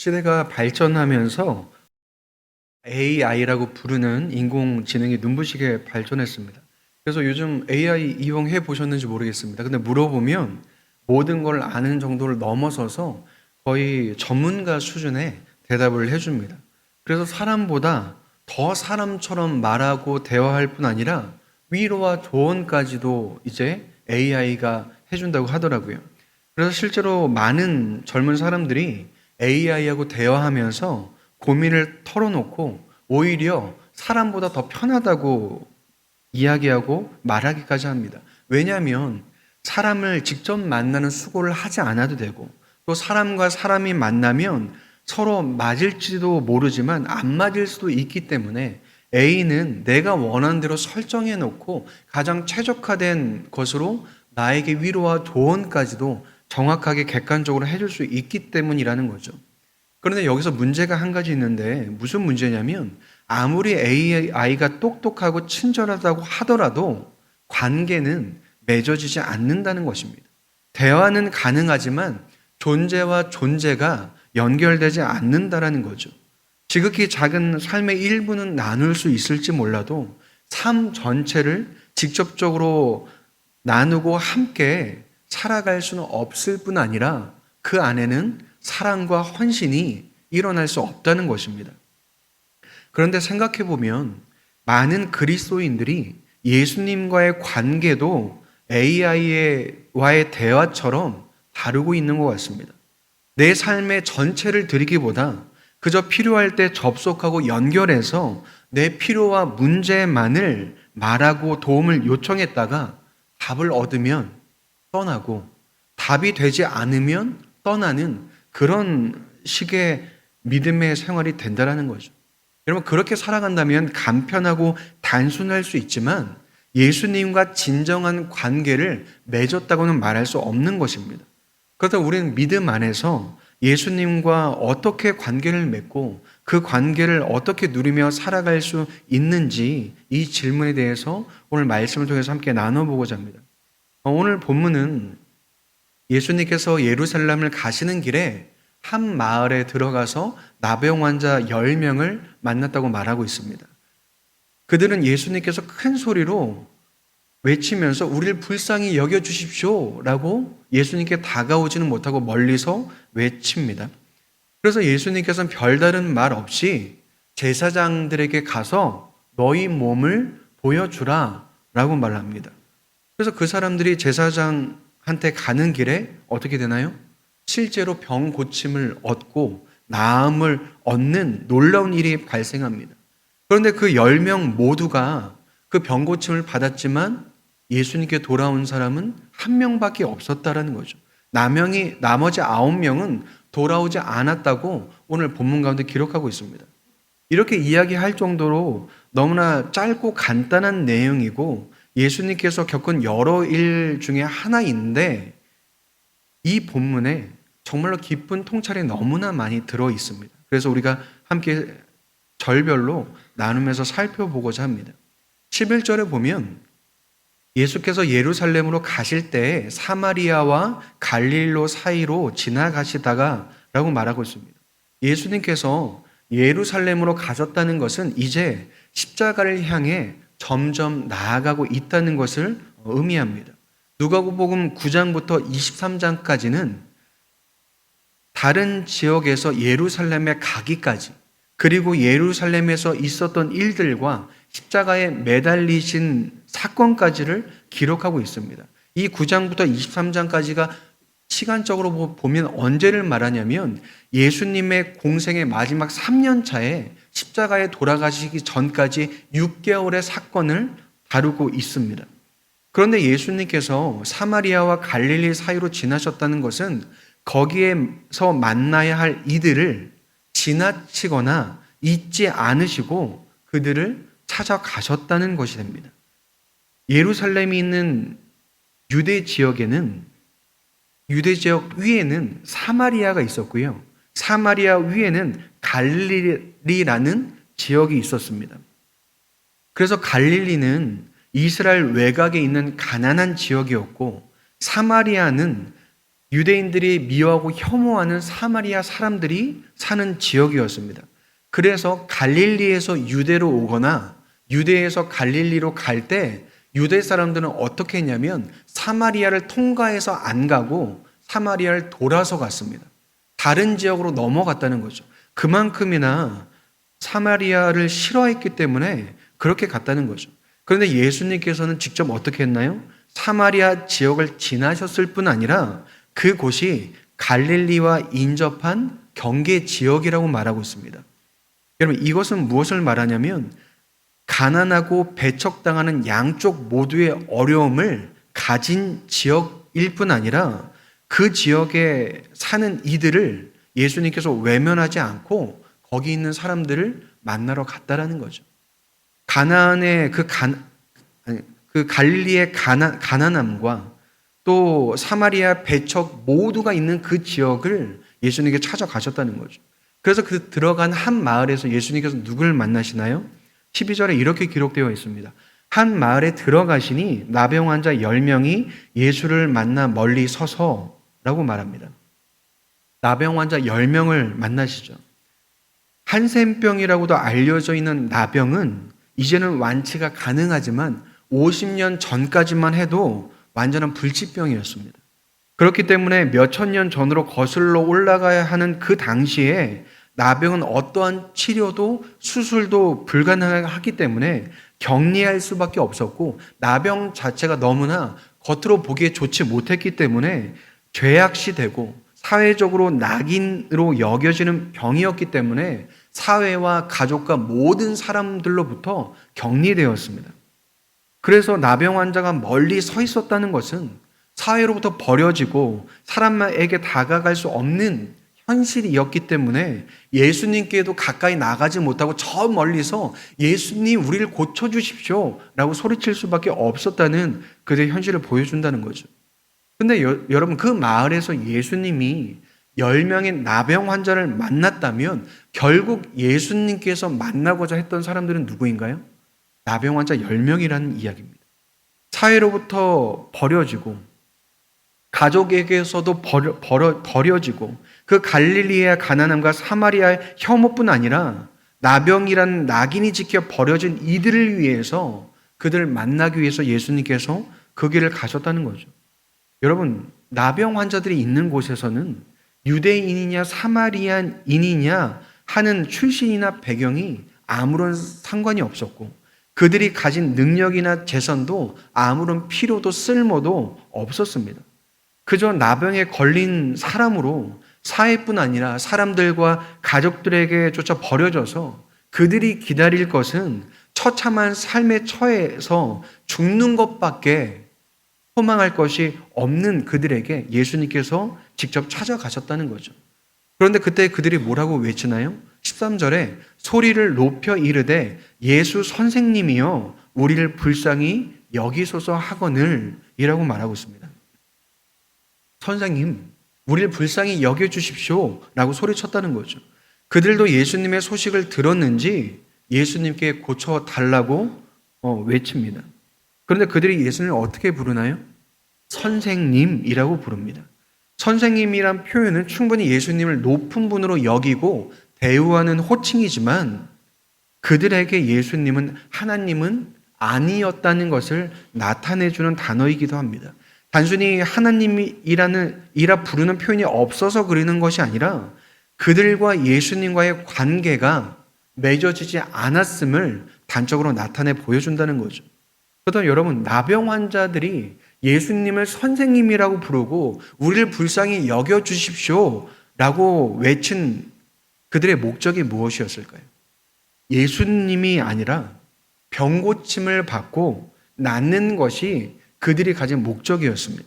시대가 발전하면서 AI라고 부르는 인공지능이 눈부시게 발전했습니다. 그래서 요즘 AI 이용해 보셨는지 모르겠습니다. 근데 물어보면 모든 걸 아는 정도를 넘어서서 거의 전문가 수준의 대답을 해줍니다. 그래서 사람보다 더 사람처럼 말하고 대화할 뿐 아니라 위로와 조언까지도 이제 AI가 해준다고 하더라고요. 그래서 실제로 많은 젊은 사람들이 AI하고 대화하면서 고민을 털어놓고 오히려 사람보다 더 편하다고 이야기하고 말하기까지 합니다. 왜냐하면 사람을 직접 만나는 수고를 하지 않아도 되고, 또 사람과 사람이 만나면 서로 맞을지도 모르지만 안 맞을 수도 있기 때문에 A는 내가 원하는 대로 설정해 놓고 가장 최적화된 것으로 나에게 위로와 조언까지도 정확하게 객관적으로 해줄 수 있기 때문이라는 거죠. 그런데 여기서 문제가 한 가지 있는데, 무슨 문제냐면 아무리 AI가 똑똑하고 친절하다고 하더라도 관계는 맺어지지 않는다는 것입니다. 대화는 가능하지만 존재와 존재가 연결되지 않는다라는 거죠. 지극히 작은 삶의 일부는 나눌 수 있을지 몰라도 삶 전체를 직접적으로 나누고 함께 살아갈 수는 없을 뿐 아니라 그 안에는 사랑과 헌신이 일어날 수 없다는 것입니다. 그런데 생각해 보면 많은 그리스도인들이 예수님과의 관계도 AI와의 대화처럼 다루고 있는 것 같습니다. 내 삶의 전체를 드리기보다 그저 필요할 때 접속하고 연결해서 내 필요와 문제만을 말하고 도움을 요청했다가 답을 얻으면 떠나고 답이 되지 않으면 떠나는 그런 식의 믿음의 생활이 된다는 거죠. 여러분, 그렇게 살아간다면 간편하고 단순할 수 있지만 예수님과 진정한 관계를 맺었다고는 말할 수 없는 것입니다. 그렇다고 우리는 믿음 안에서 예수님과 어떻게 관계를 맺고 그 관계를 어떻게 누리며 살아갈 수 있는지, 이 질문에 대해서 오늘 말씀을 통해서 함께 나눠보고자 합니다. 오늘 본문은 예수님께서 예루살렘을 가시는 길에 한 마을에 들어가서 나병 환자 10명을 만났다고 말하고 있습니다. 그들은 예수님께서 큰 소리로 외치면서 우리를 불쌍히 여겨주십시오 라고 예수님께 다가오지는 못하고 멀리서 외칩니다. 그래서 예수님께서는 별다른 말 없이 제사장들에게 가서 너희 몸을 보여주라 라고 말합니다. 그래서 그 사람들이 제사장한테 가는 길에 어떻게 되나요? 실제로 병 고침을 얻고 나음을 얻는 놀라운 일이 발생합니다. 그런데 그 10명 모두가 그 병 고침을 받았지만 예수님께 돌아온 사람은 한 명밖에 없었다라는 거죠. 나머지 9명은 돌아오지 않았다고 오늘 본문 가운데 기록하고 있습니다. 이렇게 이야기할 정도로 너무나 짧고 간단한 내용이고 예수님께서 겪은 여러 일 중에 하나인데 이 본문에 정말로 깊은 통찰이 너무나 많이 들어 있습니다. 그래서 우리가 함께 절별로 나누면서 살펴보고자 합니다. 11절에 보면 예수께서 예루살렘으로 가실 때 사마리아와 갈릴로 사이로 지나가시다가 라고 말하고 있습니다. 예수님께서 예루살렘으로 가셨다는 것은 이제 십자가를 향해 점점 나아가고 있다는 것을 의미합니다. 누가복음 9장부터 23장까지는 다른 지역에서 예루살렘에 가기까지, 그리고 예루살렘에서 있었던 일들과 십자가에 매달리신 사건까지를 기록하고 있습니다. 이 9장부터 23장까지가 시간적으로 보면 언제를 말하냐면 예수님의 공생의 마지막 3년 차에 십자가에 돌아가시기 전까지 6개월의 사건을 다루고 있습니다. 그런데 예수님께서 사마리아와 갈릴리 사이로 지나셨다는 것은 거기에서 만나야 할 이들을 지나치거나 잊지 않으시고 그들을 찾아가셨다는 것이 됩니다. 예루살렘이 있는 유대 지역에는, 유대 지역 위에는 사마리아가 있었고요. 사마리아 위에는 갈릴리라는 지역이 있었습니다. 그래서 갈릴리는 이스라엘 외곽에 있는 가난한 지역이었고 사마리아는 유대인들이 미워하고 혐오하는 사마리아 사람들이 사는 지역이었습니다. 그래서 갈릴리에서 유대로 오거나 유대에서 갈릴리로 갈 때 유대 사람들은 어떻게 했냐면 사마리아를 통과해서 안 가고 사마리아를 돌아서 갔습니다. 다른 지역으로 넘어갔다는 거죠. 그만큼이나 사마리아를 싫어했기 때문에 그렇게 갔다는 거죠. 그런데 예수님께서는 직접 어떻게 했나요? 사마리아 지역을 지나셨을 뿐 아니라 그곳이 갈릴리와 인접한 경계 지역이라고 말하고 있습니다. 여러분, 이것은 무엇을 말하냐면 가난하고 배척당하는 양쪽 모두의 어려움을 가진 지역일 뿐 아니라 그 지역에 사는 이들을 예수님께서 외면하지 않고 거기 있는 사람들을 만나러 갔다라는 거죠. 가나안의 그 갈릴리의 가난함과 또 사마리아 배척 모두가 있는 그 지역을 예수님께 찾아가셨다는 거죠. 그래서 그 들어간 한 마을에서 예수님께서 누구를 만나시나요? 12절에 이렇게 기록되어 있습니다. 한 마을에 들어가시니 나병 환자 10명이 예수를 만나 멀리 서서라고 말합니다. 나병 환자 10명을 만나시죠. 한센병이라고도 알려져 있는 나병은 이제는 완치가 가능하지만 50년 전까지만 해도 완전한 불치병이었습니다. 그렇기 때문에 몇천 년 전으로 거슬러 올라가야 하는 그 당시에 나병은 어떠한 치료도 수술도 불가능하기 때문에 격리할 수밖에 없었고 나병 자체가 너무나 겉으로 보기에 좋지 못했기 때문에 죄악시되고 사회적으로 낙인으로 여겨지는 병이었기 때문에 사회와 가족과 모든 사람들로부터 격리되었습니다. 그래서 나병 환자가 멀리 서 있었다는 것은 사회로부터 버려지고 사람에게 다가갈 수 없는 현실이었기 때문에 예수님께도 가까이 나가지 못하고 저 멀리서 예수님 우리를 고쳐주십시오 라고 소리칠 수밖에 없었다는 그들의 현실을 보여준다는 거죠. 근데 여러분, 그 마을에서 예수님이 10명의 나병 환자를 만났다면 결국 예수님께서 만나고자 했던 사람들은 누구인가요? 나병 환자 10명이라는 이야기입니다. 사회로부터 버려지고 가족에게서도 버려지고 그 갈릴리의 가난함과 사마리아의 혐오뿐 아니라 나병이라는 낙인이 지켜 버려진 이들을 위해서 그들을 만나기 위해서 예수님께서 그 길을 가셨다는 거죠. 여러분, 나병 환자들이 있는 곳에서는 유대인이냐 사마리아인이냐 하는 출신이나 배경이 아무런 상관이 없었고 그들이 가진 능력이나 재산도 아무런 필요도 쓸모도 없었습니다. 그저 나병에 걸린 사람으로 사회뿐 아니라 사람들과 가족들에게조차 버려져서 그들이 기다릴 것은 처참한 삶의 처해서 죽는 것밖에 소망할 것이 없는 그들에게 예수님께서 직접 찾아가셨다는 거죠. 그런데 그때 그들이 뭐라고 외치나요? 13절에 소리를 높여 이르되 예수 선생님이여 우리를 불쌍히 여기소서 하거늘 이라고 말하고 있습니다. 선생님, 우리를 불쌍히 여겨주십시오 라고 소리쳤다는 거죠. 그들도 예수님의 소식을 들었는지 예수님께 고쳐달라고 외칩니다. 그런데 그들이 예수님을 어떻게 부르나요? 선생님이라고 부릅니다. 선생님이란 표현은 충분히 예수님을 높은 분으로 여기고 대우하는 호칭이지만 그들에게 예수님은 하나님은 아니었다는 것을 나타내주는 단어이기도 합니다. 단순히 하나님이라 부르는 표현이 없어서 그러는 것이 아니라 그들과 예수님과의 관계가 맺어지지 않았음을 단적으로 나타내 보여준다는 거죠. 그렇다면 여러분, 나병 환자들이 예수님을 선생님이라고 부르고 우리를 불쌍히 여겨주십시오 라고 외친 그들의 목적이 무엇이었을까요? 예수님이 아니라 병고침을 받고 낫는 것이 그들이 가진 목적이었습니다.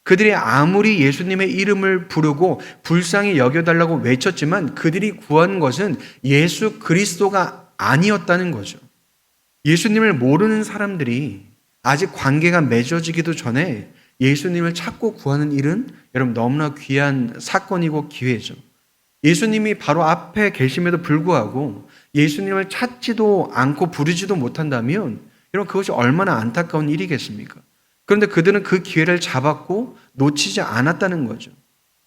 그들이 아무리 예수님의 이름을 부르고 불쌍히 여겨달라고 외쳤지만 그들이 구한 것은 예수 그리스도가 아니었다는 거죠. 예수님을 모르는 사람들이 아직 관계가 맺어지기도 전에 예수님을 찾고 구하는 일은 여러분 너무나 귀한 사건이고 기회죠. 예수님이 바로 앞에 계심에도 불구하고 예수님을 찾지도 않고 부르지도 못한다면 여러분 그것이 얼마나 안타까운 일이겠습니까? 그런데 그들은 그 기회를 잡았고 놓치지 않았다는 거죠.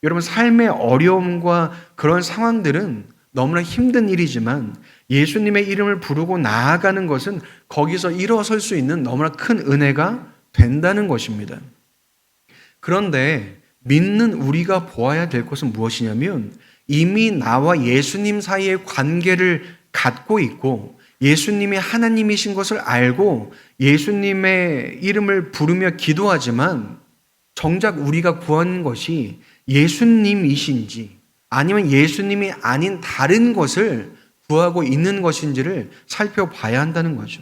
여러분, 삶의 어려움과 그런 상황들은 너무나 힘든 일이지만 예수님의 이름을 부르고 나아가는 것은 거기서 일어설 수 있는 너무나 큰 은혜가 된다는 것입니다. 그런데 믿는 우리가 보아야 될 것은 무엇이냐면 이미 나와 예수님 사이의 관계를 갖고 있고 예수님이 하나님이신 것을 알고 예수님의 이름을 부르며 기도하지만 정작 우리가 구하는 것이 예수님이신지 아니면 예수님이 아닌 다른 것을 구하고 있는 것인지를 살펴봐야 한다는 거죠.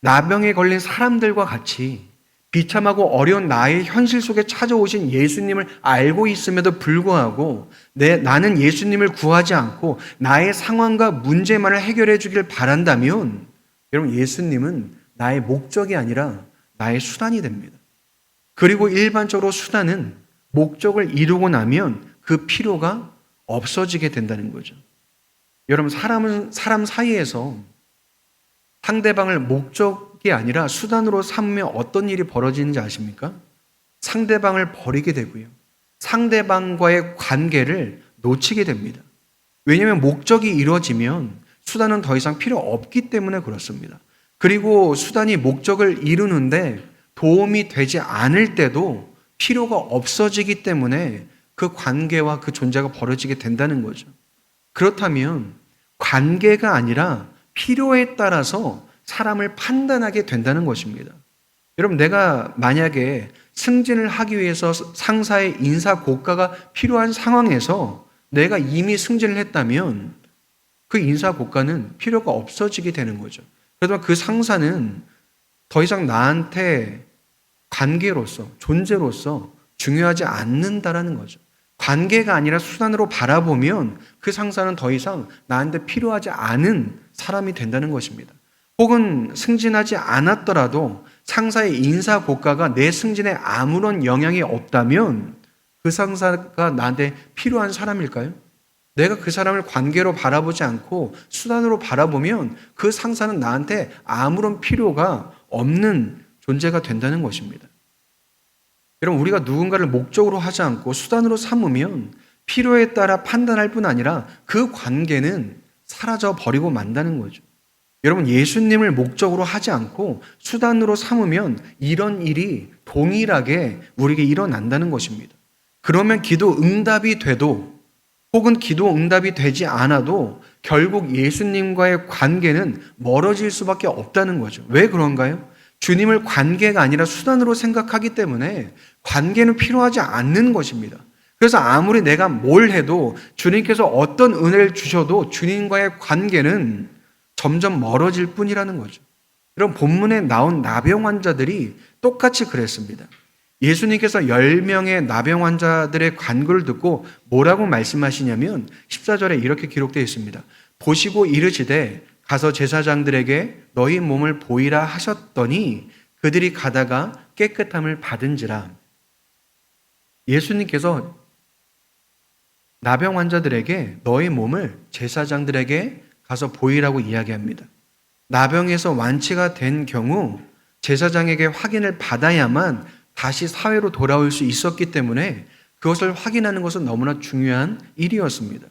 나병에 걸린 사람들과 같이 비참하고 어려운 나의 현실 속에 찾아오신 예수님을 알고 있음에도 불구하고 나는 예수님을 구하지 않고 나의 상황과 문제만을 해결해 주길 바란다면 여러분, 예수님은 나의 목적이 아니라 나의 수단이 됩니다. 그리고 일반적으로 수단은 목적을 이루고 나면 그 필요가 없어지게 된다는 거죠. 여러분, 사람 사이에서 상대방을 목적이 아니라 수단으로 삼으면 어떤 일이 벌어지는지 아십니까? 상대방을 버리게 되고요. 상대방과의 관계를 놓치게 됩니다. 왜냐하면 목적이 이루어지면 수단은 더 이상 필요 없기 때문에 그렇습니다. 그리고 수단이 목적을 이루는데 도움이 되지 않을 때도 필요가 없어지기 때문에 그 관계와 그 존재가 벌어지게 된다는 거죠. 그렇다면 관계가 아니라 필요에 따라서 사람을 판단하게 된다는 것입니다. 여러분, 내가 만약에 승진을 하기 위해서 상사의 인사 고과가 필요한 상황에서 내가 이미 승진을 했다면 그 인사 고과는 필요가 없어지게 되는 거죠. 그러면 그 상사는 더 이상 나한테 관계로서, 존재로서 중요하지 않는다라는 거죠. 관계가 아니라 수단으로 바라보면 그 상사는 더 이상 나한테 필요하지 않은 사람이 된다는 것입니다. 혹은 승진하지 않았더라도 상사의 인사 고과가 내 승진에 아무런 영향이 없다면 그 상사가 나한테 필요한 사람일까요? 내가 그 사람을 관계로 바라보지 않고 수단으로 바라보면 그 상사는 나한테 아무런 필요가 없는 존재가 된다는 것입니다. 여러분, 우리가 누군가를 목적으로 하지 않고 수단으로 삼으면 필요에 따라 판단할 뿐 아니라 그 관계는 사라져 버리고 만다는 거죠. 여러분, 예수님을 목적으로 하지 않고 수단으로 삼으면 이런 일이 동일하게 우리에게 일어난다는 것입니다. 그러면 기도 응답이 돼도 혹은 기도 응답이 되지 않아도 결국 예수님과의 관계는 멀어질 수밖에 없다는 거죠. 왜 그런가요? 주님을 관계가 아니라 수단으로 생각하기 때문에 관계는 필요하지 않는 것입니다. 그래서 아무리 내가 뭘 해도 주님께서 어떤 은혜를 주셔도 주님과의 관계는 점점 멀어질 뿐이라는 거죠. 이런 본문에 나온 나병 환자들이 똑같이 그랬습니다. 예수님께서 10명의 나병 환자들의 간구를 듣고 뭐라고 말씀하시냐면 14절에 이렇게 기록되어 있습니다. 보시고 이르시되 가서 제사장들에게 너희 몸을 보이라 하셨더니 그들이 가다가 깨끗함을 받은지라. 예수님께서 나병 환자들에게 너희 몸을 제사장들에게 가서 보이라고 이야기합니다. 나병에서 완치가 된 경우 제사장에게 확인을 받아야만 다시 사회로 돌아올 수 있었기 때문에 그것을 확인하는 것은 너무나 중요한 일이었습니다.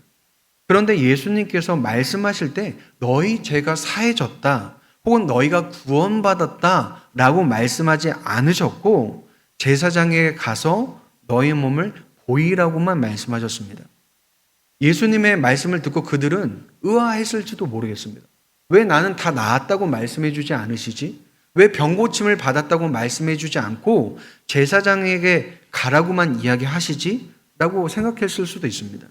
그런데 예수님께서 말씀하실 때 너희 죄가 사해졌다 혹은 너희가 구원받았다 라고 말씀하지 않으셨고 제사장에게 가서 너희 몸을 보이라고만 말씀하셨습니다. 예수님의 말씀을 듣고 그들은 의아했을지도 모르겠습니다. 왜 나는 다 나았다고 말씀해 주지 않으시지? 왜 병고침을 받았다고 말씀해 주지 않고 제사장에게 가라고만 이야기하시지? 라고 생각했을 수도 있습니다.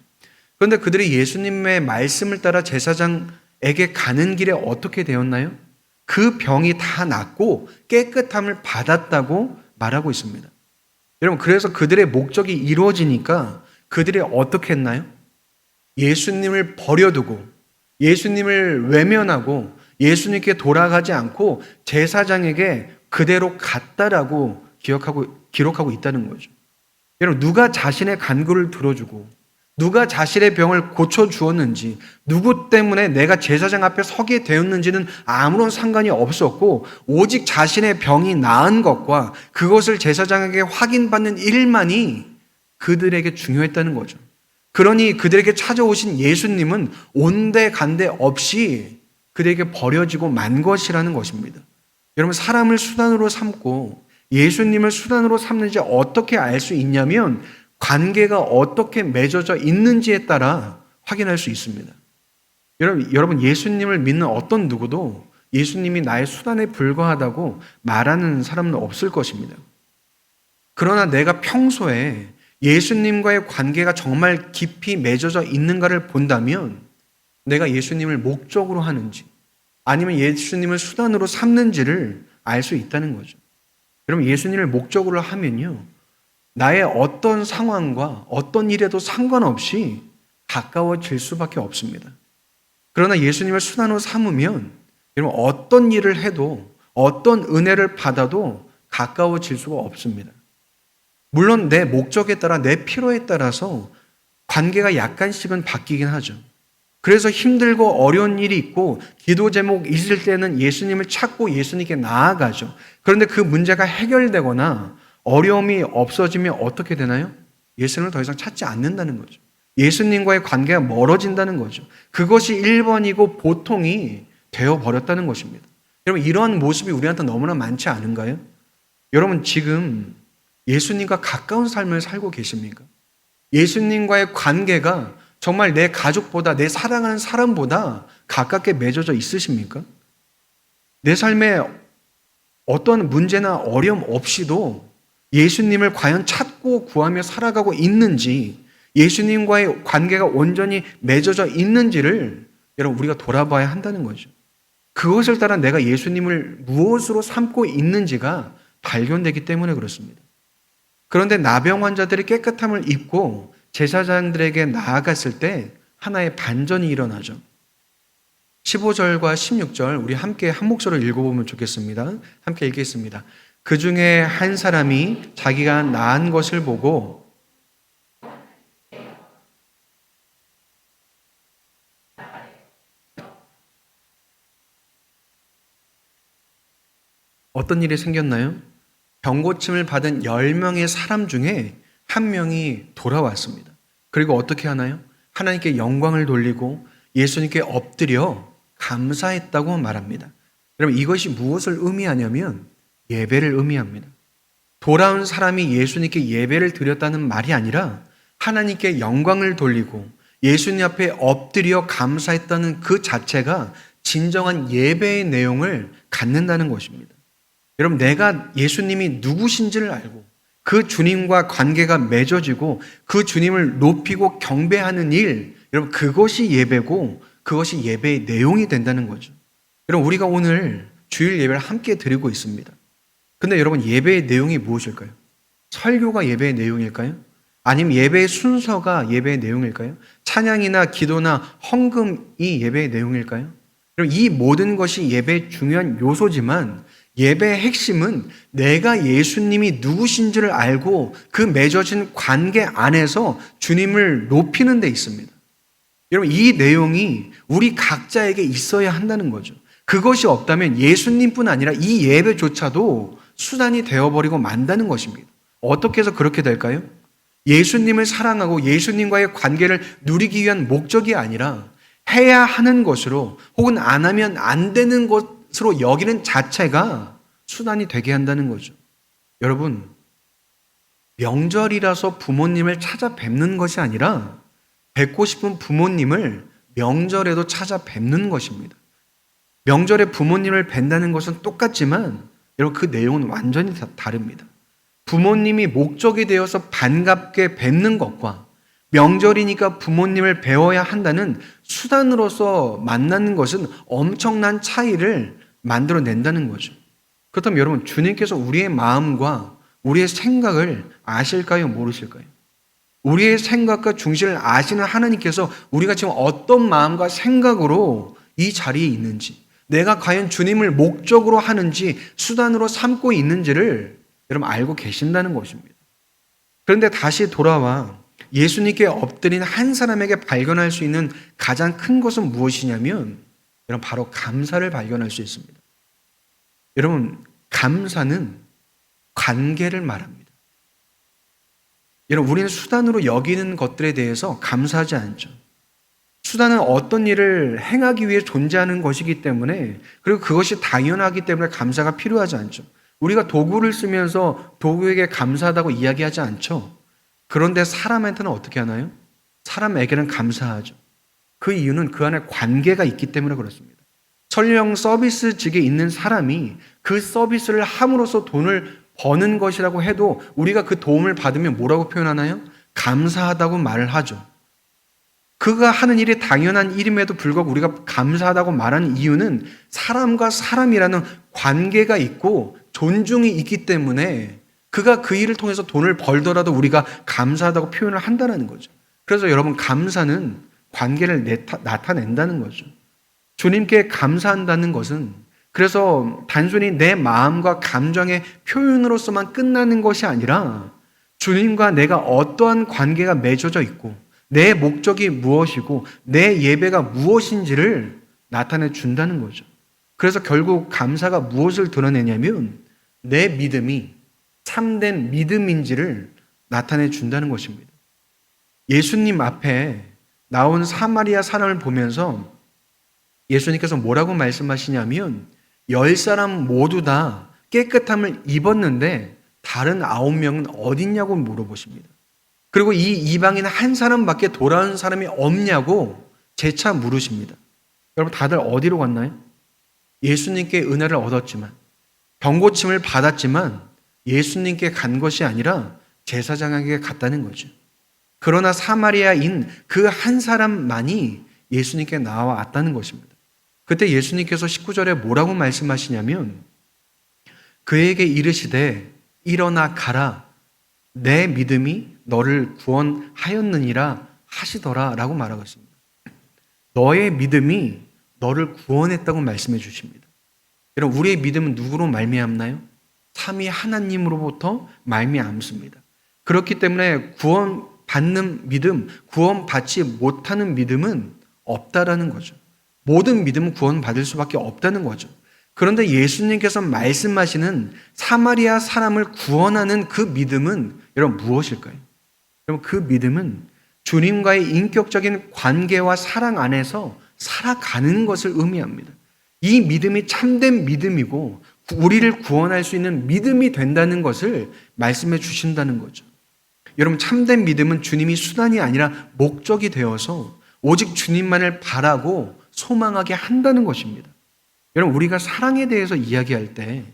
그런데 그들이 예수님의 말씀을 따라 제사장에게 가는 길에 어떻게 되었나요? 그 병이 다 낫고 깨끗함을 받았다고 말하고 있습니다. 여러분, 그래서 그들의 목적이 이루어지니까 그들이 어떻게 했나요? 예수님을 버려두고 예수님을 외면하고 예수님께 돌아가지 않고 제사장에게 그대로 갔다라고 기록하고 있다는 거죠. 여러분, 누가 자신의 간구를 들어주고 누가 자신의 병을 고쳐주었는지 누구 때문에 내가 제사장 앞에 서게 되었는지는 아무런 상관이 없었고 오직 자신의 병이 나은 것과 그것을 제사장에게 확인받는 일만이 그들에게 중요했다는 거죠. 그러니 그들에게 찾아오신 예수님은 온데간데 없이 그들에게 버려지고 만 것이라는 것입니다. 여러분, 사람을 수단으로 삼고 예수님을 수단으로 삼는지 어떻게 알 수 있냐면 관계가 어떻게 맺어져 있는지에 따라 확인할 수 있습니다. 여러분, 예수님을 믿는 어떤 누구도 예수님이 나의 수단에 불과하다고 말하는 사람은 없을 것입니다. 그러나 내가 평소에 예수님과의 관계가 정말 깊이 맺어져 있는가를 본다면 내가 예수님을 목적으로 하는지 아니면 예수님을 수단으로 삼는지를 알 수 있다는 거죠. 여러분, 예수님을 목적으로 하면요, 나의 어떤 상황과 어떤 일에도 상관없이 가까워질 수밖에 없습니다. 그러나 예수님을 수단으로 삼으면 여러분, 어떤 일을 해도 어떤 은혜를 받아도 가까워질 수가 없습니다. 물론 내 목적에 따라 내 필요에 따라서 관계가 약간씩은 바뀌긴 하죠. 그래서 힘들고 어려운 일이 있고 기도 제목 있을 때는 예수님을 찾고 예수님께 나아가죠. 그런데 그 문제가 해결되거나 어려움이 없어지면 어떻게 되나요? 예수님을 더 이상 찾지 않는다는 거죠. 예수님과의 관계가 멀어진다는 거죠. 그것이 1번이고 보통이 되어버렸다는 것입니다. 여러분, 이러한 모습이 우리한테 너무나 많지 않은가요? 여러분, 지금 예수님과 가까운 삶을 살고 계십니까? 예수님과의 관계가 정말 내 가족보다, 내 사랑하는 사람보다 가깝게 맺어져 있으십니까? 내 삶에 어떤 문제나 어려움 없이도 예수님을 과연 찾고 구하며 살아가고 있는지, 예수님과의 관계가 온전히 맺어져 있는지를 여러분, 우리가 돌아봐야 한다는 거죠. 그것을 따라 내가 예수님을 무엇으로 삼고 있는지가 발견되기 때문에 그렇습니다. 그런데 나병 환자들이 깨끗함을 입고 제사장들에게 나아갔을 때 하나의 반전이 일어나죠. 15절과 16절 우리 함께 한 목소리로 읽어보면 좋겠습니다. 함께 읽겠습니다. 그 중에 한 사람이 자기가 나은 것을 보고 어떤 일이 생겼나요? 병고침을 받은 10명의 사람 중에 한 명이 돌아왔습니다. 그리고 어떻게 하나요? 하나님께 영광을 돌리고 예수님께 엎드려 감사했다고 말합니다. 여러분, 이것이 무엇을 의미하냐면 예배를 의미합니다. 돌아온 사람이 예수님께 예배를 드렸다는 말이 아니라 하나님께 영광을 돌리고 예수님 앞에 엎드려 감사했다는 그 자체가 진정한 예배의 내용을 갖는다는 것입니다. 여러분, 내가 예수님이 누구신지를 알고 그 주님과 관계가 맺어지고 그 주님을 높이고 경배하는 일, 여러분, 그것이 예배고 그것이 예배의 내용이 된다는 거죠. 여러분, 우리가 오늘 주일 예배를 함께 드리고 있습니다. 근데 여러분, 예배의 내용이 무엇일까요? 설교가 예배의 내용일까요? 아니면 예배의 순서가 예배의 내용일까요? 찬양이나 기도나 헌금이 예배의 내용일까요? 여러분, 이 모든 것이 예배의 중요한 요소지만 예배의 핵심은 내가 예수님이 누구신지를 알고 그 맺어진 관계 안에서 주님을 높이는 데 있습니다. 여러분, 이 내용이 우리 각자에게 있어야 한다는 거죠. 그것이 없다면 예수님뿐 아니라 이 예배조차도 수단이 되어버리고 만다는 것입니다. 어떻게 해서 그렇게 될까요? 예수님을 사랑하고 예수님과의 관계를 누리기 위한 목적이 아니라 해야 하는 것으로 혹은 안 하면 안 되는 것으로 여기는 자체가 수단이 되게 한다는 거죠. 여러분, 명절이라서 부모님을 찾아뵙는 것이 아니라 뵙고 싶은 부모님을 명절에도 찾아뵙는 것입니다. 명절에 부모님을 뵌다는 것은 똑같지만 여러분, 그 내용은 완전히 다릅니다. 부모님이 목적이 되어서 반갑게 뵙는 것과 명절이니까 부모님을 배워야 한다는 수단으로서 만나는 것은 엄청난 차이를 만들어낸다는 거죠. 그렇다면 여러분, 주님께서 우리의 마음과 우리의 생각을 아실까요? 모르실까요? 우리의 생각과 중심을 아시는 하나님께서 우리가 지금 어떤 마음과 생각으로 이 자리에 있는지, 내가 과연 주님을 목적으로 하는지 수단으로 삼고 있는지를 여러분 알고 계신다는 것입니다. 그런데 다시 돌아와 예수님께 엎드린 한 사람에게 발견할 수 있는 가장 큰 것은 무엇이냐면 여러분, 바로 감사를 발견할 수 있습니다. 여러분, 감사는 관계를 말합니다. 여러분, 우리는 수단으로 여기는 것들에 대해서 감사하지 않죠. 수단은 어떤 일을 행하기 위해 존재하는 것이기 때문에, 그리고 그것이 당연하기 때문에 감사가 필요하지 않죠. 우리가 도구를 쓰면서 도구에게 감사하다고 이야기하지 않죠. 그런데 사람한테는 어떻게 하나요? 사람에게는 감사하죠. 그 이유는 그 안에 관계가 있기 때문에 그렇습니다. 설령 서비스직에 있는 사람이 그 서비스를 함으로써 돈을 버는 것이라고 해도 우리가 그 도움을 받으면 뭐라고 표현하나요? 감사하다고 말을 하죠. 그가 하는 일이 당연한 일임에도 불구하고 우리가 감사하다고 말하는 이유는 사람과 사람이라는 관계가 있고 존중이 있기 때문에 그가 그 일을 통해서 돈을 벌더라도 우리가 감사하다고 표현을 한다는 거죠. 그래서 여러분, 감사는 관계를 나타낸다는 거죠. 주님께 감사한다는 것은 그래서 단순히 내 마음과 감정의 표현으로서만 끝나는 것이 아니라 주님과 내가 어떠한 관계가 맺어져 있고 내 목적이 무엇이고 내 예배가 무엇인지를 나타내 준다는 거죠. 그래서 결국 감사가 무엇을 드러내냐면 내 믿음이 참된 믿음인지를 나타내 준다는 것입니다. 예수님 앞에 나온 사마리아 사람을 보면서 예수님께서 뭐라고 말씀하시냐면 10사람 모두 다 깨끗함을 입었는데 다른 9명은 어딨냐고 물어보십니다. 그리고 이 이방인 한 사람밖에 돌아온 사람이 없냐고 재차 물으십니다. 여러분, 다들 어디로 갔나요? 예수님께 은혜를 얻었지만, 병고침을 받았지만 예수님께 간 것이 아니라 제사장에게 갔다는 거죠. 그러나 사마리아인 그 한 사람만이 예수님께 나와왔다는 것입니다. 그때 예수님께서 19절에 뭐라고 말씀하시냐면 그에게 이르시되 일어나 가라, 내 믿음이 너를 구원하였느니라 하시더라 라고 말하고 있습니다. 너의 믿음이 너를 구원했다고 말씀해 주십니다. 여러분, 우리의 믿음은 누구로 말미암나요? 삼위 하나님으로부터 말미암습니다. 그렇기 때문에 구원받는 믿음, 구원받지 못하는 믿음은 없다라는 거죠. 모든 믿음은 구원받을 수밖에 없다는 거죠. 그런데 예수님께서 말씀하시는 사마리아 사람을 구원하는 그 믿음은 여러분 무엇일까요? 여러분, 그 믿음은 주님과의 인격적인 관계와 사랑 안에서 살아가는 것을 의미합니다. 이 믿음이 참된 믿음이고 우리를 구원할 수 있는 믿음이 된다는 것을 말씀해 주신다는 거죠. 여러분, 참된 믿음은 주님이 수단이 아니라 목적이 되어서 오직 주님만을 바라고 소망하게 한다는 것입니다. 여러분, 우리가 사랑에 대해서 이야기할 때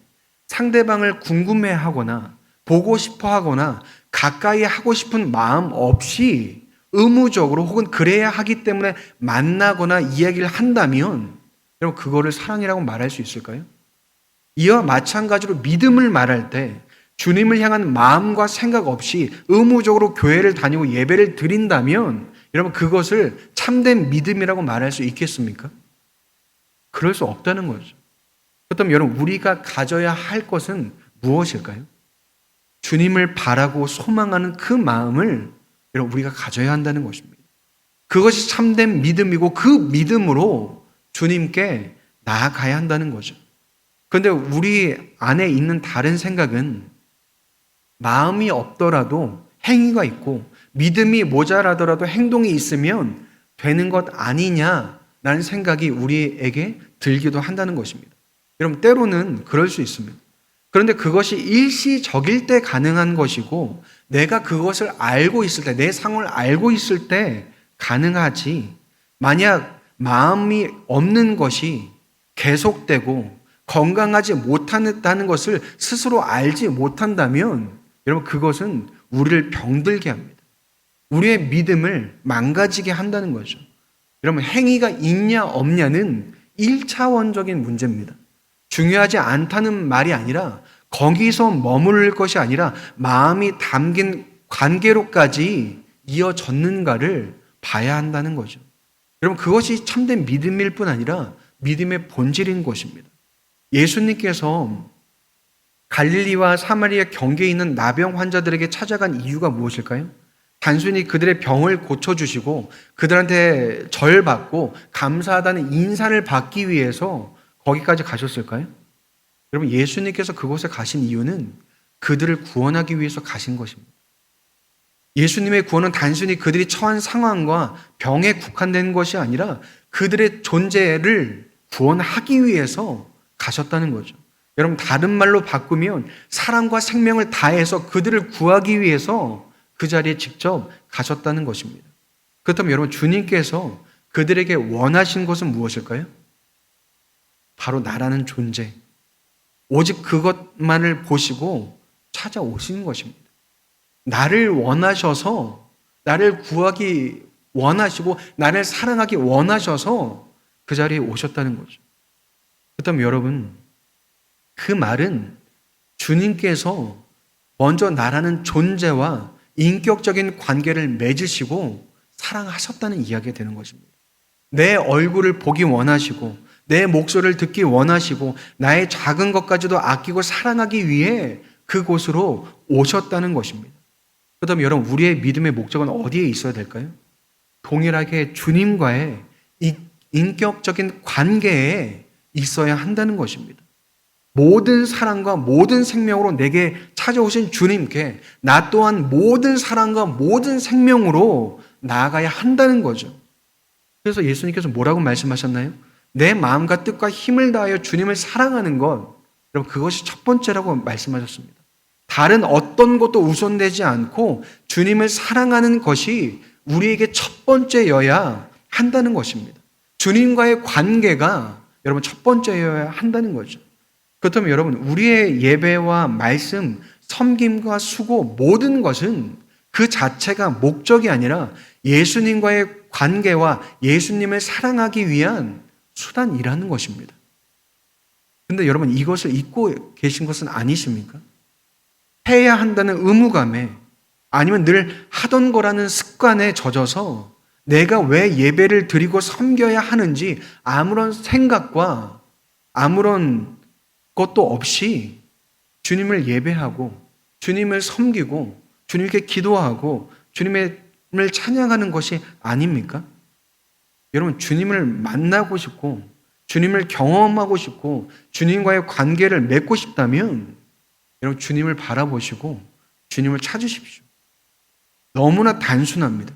상대방을 궁금해하거나 보고 싶어 하거나 가까이 하고 싶은 마음 없이 의무적으로 혹은 그래야 하기 때문에 만나거나 이야기를 한다면 여러분, 그거를 사랑이라고 말할 수 있을까요? 이와 마찬가지로 믿음을 말할 때 주님을 향한 마음과 생각 없이 의무적으로 교회를 다니고 예배를 드린다면 여러분, 그것을 참된 믿음이라고 말할 수 있겠습니까? 그럴 수 없다는 거죠. 그렇다면 여러분, 우리가 가져야 할 것은 무엇일까요? 주님을 바라고 소망하는 그 마음을 여러분, 우리가 가져야 한다는 것입니다. 그것이 참된 믿음이고 그 믿음으로 주님께 나아가야 한다는 거죠. 그런데 우리 안에 있는 다른 생각은 마음이 없더라도 행위가 있고 믿음이 모자라더라도 행동이 있으면 되는 것 아니냐라는 생각이 우리에게 들기도 한다는 것입니다. 여러분, 때로는 그럴 수 있습니다. 그런데 그것이 일시적일 때 가능한 것이고 내가 그것을 알고 있을 때, 내 상황을 알고 있을 때 가능하지, 만약 마음이 없는 것이 계속되고 건강하지 못한다는 것을 스스로 알지 못한다면 여러분, 그것은 우리를 병들게 합니다. 우리의 믿음을 망가지게 한다는 거죠. 여러분, 행위가 있냐 없냐는 1차원적인 문제입니다. 중요하지 않다는 말이 아니라 거기서 머무를 것이 아니라 마음이 담긴 관계로까지 이어졌는가를 봐야 한다는 거죠. 여러분, 그것이 참된 믿음일 뿐 아니라 믿음의 본질인 것입니다. 예수님께서 갈릴리와 사마리아 경계에 있는 나병 환자들에게 찾아간 이유가 무엇일까요? 단순히 그들의 병을 고쳐주시고 그들한테 절받고 감사하다는 인사를 받기 위해서 거기까지 가셨을까요? 여러분, 예수님께서 그곳에 가신 이유는 그들을 구원하기 위해서 가신 것입니다. 예수님의 구원은 단순히 그들이 처한 상황과 병에 국한된 것이 아니라 그들의 존재를 구원하기 위해서 가셨다는 거죠. 여러분, 다른 말로 바꾸면 사랑과 생명을 다해서 그들을 구하기 위해서 그 자리에 직접 가셨다는 것입니다. 그렇다면 여러분, 주님께서 그들에게 원하신 것은 무엇일까요? 바로 나라는 존재. 오직 그것만을 보시고 찾아오시는 것입니다. 나를 원하셔서, 나를 구하기 원하시고, 나를 사랑하기 원하셔서 그 자리에 오셨다는 거죠. 그렇다면 여러분, 그 말은 주님께서 먼저 나라는 존재와 인격적인 관계를 맺으시고 사랑하셨다는 이야기가 되는 것입니다. 내 얼굴을 보기 원하시고, 내 목소리를 듣기 원하시고, 나의 작은 것까지도 아끼고 사랑하기 위해 그곳으로 오셨다는 것입니다. 그렇다면 여러분, 우리의 믿음의 목적은 어디에 있어야 될까요? 동일하게 주님과의 인격적인 관계에 있어야 한다는 것입니다. 모든 사랑과 모든 생명으로 내게 찾아오신 주님께 나 또한 모든 사랑과 모든 생명으로 나아가야 한다는 거죠. 그래서 예수님께서 뭐라고 말씀하셨나요? 내 마음과 뜻과 힘을 다하여 주님을 사랑하는 것, 여러분, 그것이 첫 번째라고 말씀하셨습니다. 다른 어떤 것도 우선되지 않고 주님을 사랑하는 것이 우리에게 첫 번째여야 한다는 것입니다. 주님과의 관계가 여러분 첫 번째여야 한다는 거죠. 그렇다면 여러분, 우리의 예배와 말씀, 섬김과 수고, 모든 것은 그 자체가 목적이 아니라 예수님과의 관계와 예수님을 사랑하기 위한 수단이라는 것입니다. 근데 여러분, 이것을 잊고 계신 것은 아니십니까? 해야 한다는 의무감에, 아니면 늘 하던 거라는 습관에 젖어서 내가 왜 예배를 드리고 섬겨야 하는지 아무런 생각과 아무런 것도 없이 주님을 예배하고 주님을 섬기고 주님께 기도하고 주님을 찬양하는 것이 아닙니까? 여러분, 주님을 만나고 싶고 주님을 경험하고 싶고 주님과의 관계를 맺고 싶다면 여러분, 주님을 바라보시고 주님을 찾으십시오. 너무나 단순합니다.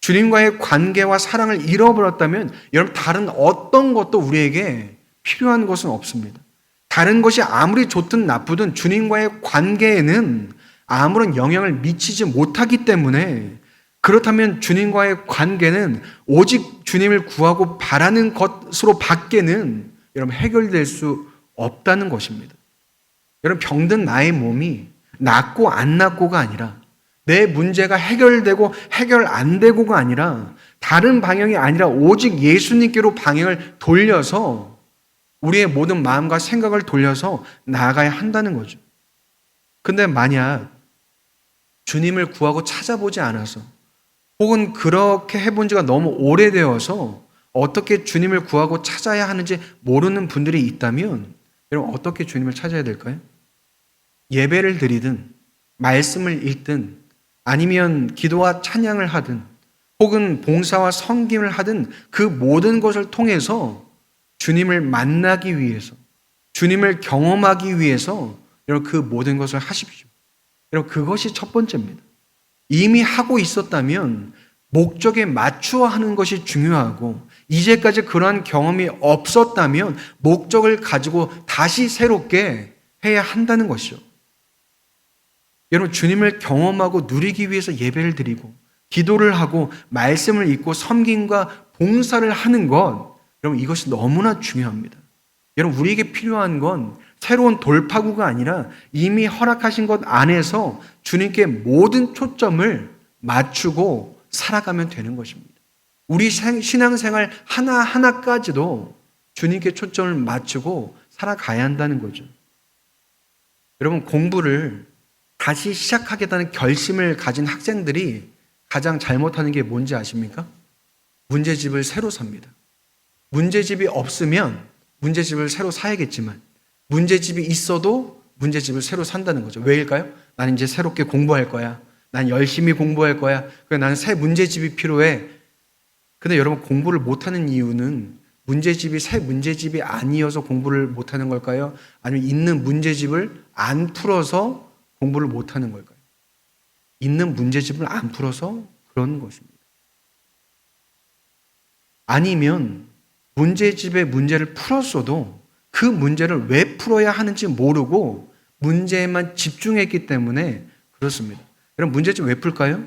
주님과의 관계와 사랑을 잃어버렸다면 여러분, 다른 어떤 것도 우리에게 필요한 것은 없습니다. 다른 것이 아무리 좋든 나쁘든 주님과의 관계에는 아무런 영향을 미치지 못하기 때문에, 그렇다면 주님과의 관계는 오직 주님을 구하고 바라는 것으로 밖에는 여러분 해결될 수 없다는 것입니다. 여러분, 병든 나의 몸이 낫고 안 낫고가 아니라, 내 문제가 해결되고 해결 안 되고가 아니라, 다른 방향이 아니라 오직 예수님께로 방향을 돌려서 우리의 모든 마음과 생각을 돌려서 나아가야 한다는 거죠. 근데 만약 주님을 구하고 찾아보지 않아서, 혹은 그렇게 해본 지가 너무 오래되어서 어떻게 주님을 구하고 찾아야 하는지 모르는 분들이 있다면 여러분, 어떻게 주님을 찾아야 될까요? 예배를 드리든 말씀을 읽든 아니면 기도와 찬양을 하든 혹은 봉사와 섬김을 하든 그 모든 것을 통해서 주님을 만나기 위해서, 주님을 경험하기 위해서 여러분 그 모든 것을 하십시오. 여러분, 그것이 첫 번째입니다. 이미 하고 있었다면 목적에 맞추어 하는 것이 중요하고, 이제까지 그러한 경험이 없었다면 목적을 가지고 다시 새롭게 해야 한다는 것이죠. 여러분, 주님을 경험하고 누리기 위해서 예배를 드리고 기도를 하고 말씀을 읽고 섬김과 봉사를 하는 것, 여러분, 이것이 너무나 중요합니다. 여러분, 우리에게 필요한 건 새로운 돌파구가 아니라 이미 허락하신 것 안에서 주님께 모든 초점을 맞추고 살아가면 되는 것입니다. 우리 신앙생활 하나하나까지도 주님께 초점을 맞추고 살아가야 한다는 거죠. 여러분, 공부를 다시 시작하겠다는 결심을 가진 학생들이 가장 잘못하는 게 뭔지 아십니까? 문제집을 새로 삽니다. 문제집이 없으면 문제집을 새로 사야겠지만 문제집이 있어도 문제집을 새로 산다는 거죠. 왜일까요? 나는 이제 새롭게 공부할 거야. 난 열심히 공부할 거야. 그래서 나는 새 문제집이 필요해. 근데 여러분, 공부를 못하는 이유는 문제집이 새 문제집이 아니어서 공부를 못하는 걸까요? 아니면 있는 문제집을 안 풀어서 공부를 못하는 걸까요? 있는 문제집을 안 풀어서 그런 것입니다. 아니면 문제집의 문제를 풀었어도 그 문제를 왜 풀어야 하는지 모르고 문제에만 집중했기 때문에 그렇습니다. 여러분, 문제집 왜 풀까요?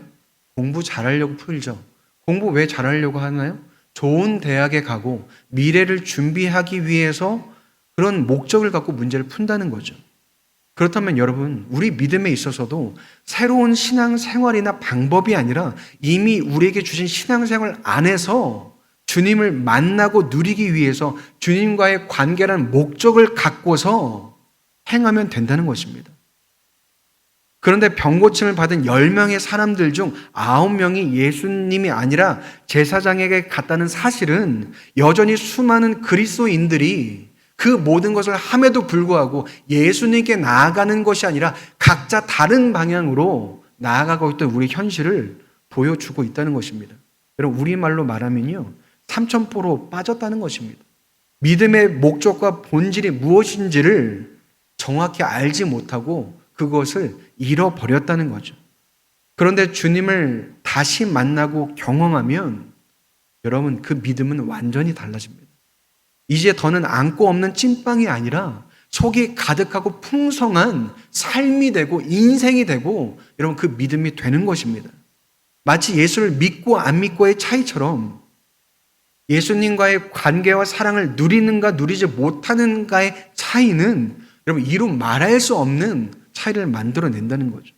공부 잘하려고 풀죠. 공부 왜 잘하려고 하나요? 좋은 대학에 가고 미래를 준비하기 위해서 그런 목적을 갖고 문제를 푼다는 거죠. 그렇다면 여러분, 우리 믿음에 있어서도 새로운 신앙생활이나 방법이 아니라 이미 우리에게 주신 신앙생활 안에서 주님을 만나고 누리기 위해서 주님과의 관계라는 목적을 갖고서 행하면 된다는 것입니다. 그런데 병고침을 받은 10명의 사람들 중 9명이 예수님이 아니라 제사장에게 갔다는 사실은 여전히 수많은 그리스도인들이 그 모든 것을 함에도 불구하고 예수님께 나아가는 것이 아니라 각자 다른 방향으로 나아가고 있던 우리 현실을 보여주고 있다는 것입니다. 여러분, 우리말로 말하면요, 삼천포로 빠졌다는 것입니다. 믿음의 목적과 본질이 무엇인지를 정확히 알지 못하고 그것을 잃어버렸다는 거죠. 그런데 주님을 다시 만나고 경험하면 여러분, 그 믿음은 완전히 달라집니다. 이제 더는 안고 없는 찐빵이 아니라 속이 가득하고 풍성한 삶이 되고 인생이 되고 여러분, 그 믿음이 되는 것입니다. 마치 예수를 믿고 안 믿고의 차이처럼 예수님과의 관계와 사랑을 누리는가 누리지 못하는가의 차이는 여러분, 이루 말할 수 없는 차이를 만들어낸다는 거죠.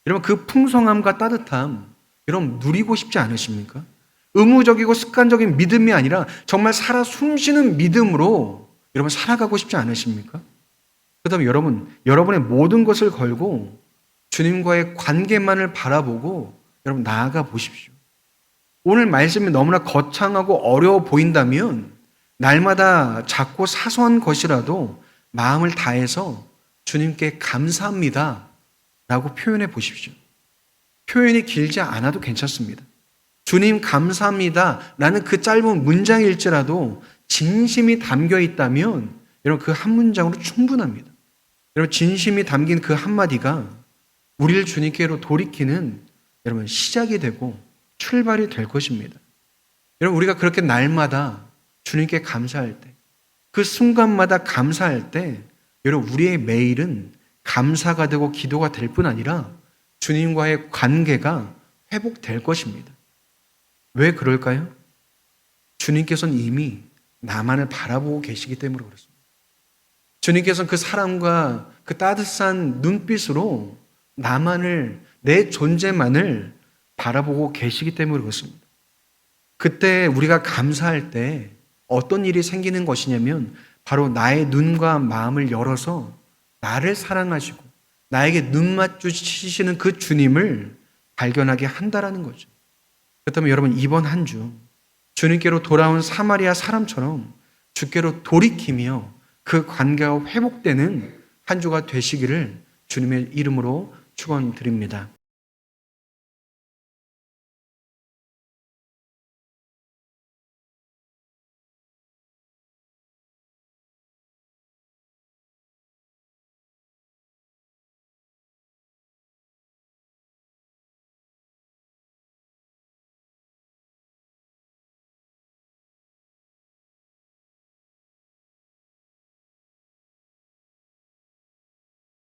여러분, 그 풍성함과 따뜻함 여러분 누리고 싶지 않으십니까? 의무적이고 습관적인 믿음이 아니라 정말 살아 숨쉬는 믿음으로 여러분 살아가고 싶지 않으십니까? 그렇다면 여러분의 모든 것을 걸고 주님과의 관계만을 바라보고 여러분 나아가 보십시오. 오늘 말씀이 너무나 거창하고 어려워 보인다면 날마다 작고 사소한 것이라도 마음을 다해서 주님께 감사합니다 라고 표현해 보십시오. 표현이 길지 않아도 괜찮습니다. 주님 감사합니다 라는 그 짧은 문장일지라도 진심이 담겨 있다면 여러분, 그 한 문장으로 충분합니다. 여러분, 진심이 담긴 그 한마디가 우리를 주님께로 돌이키는 여러분 시작이 되고 출발이 될 것입니다. 여러분, 우리가 그렇게 날마다 주님께 감사할 때, 그 순간마다 감사할 때 여러분, 우리의 매일은 감사가 되고 기도가 될 뿐 아니라 주님과의 관계가 회복될 것입니다. 왜 그럴까요? 주님께서는 이미 나만을 바라보고 계시기 때문에 그렇습니다. 주님께서는 그 사랑과 그 따뜻한 눈빛으로 나만을, 내 존재만을 바라보고 계시기 때문에 그렇습니다. 그때 우리가 감사할 때 어떤 일이 생기는 것이냐면 바로 나의 눈과 마음을 열어서 나를 사랑하시고 나에게 눈 맞추시는 그 주님을 발견하게 한다라는 거죠. 그렇다면 여러분, 이번 한 주 주님께로 돌아온 사마리아 사람처럼 주께로 돌이키며 그 관계가 회복되는 한 주가 되시기를 주님의 이름으로 축원드립니다.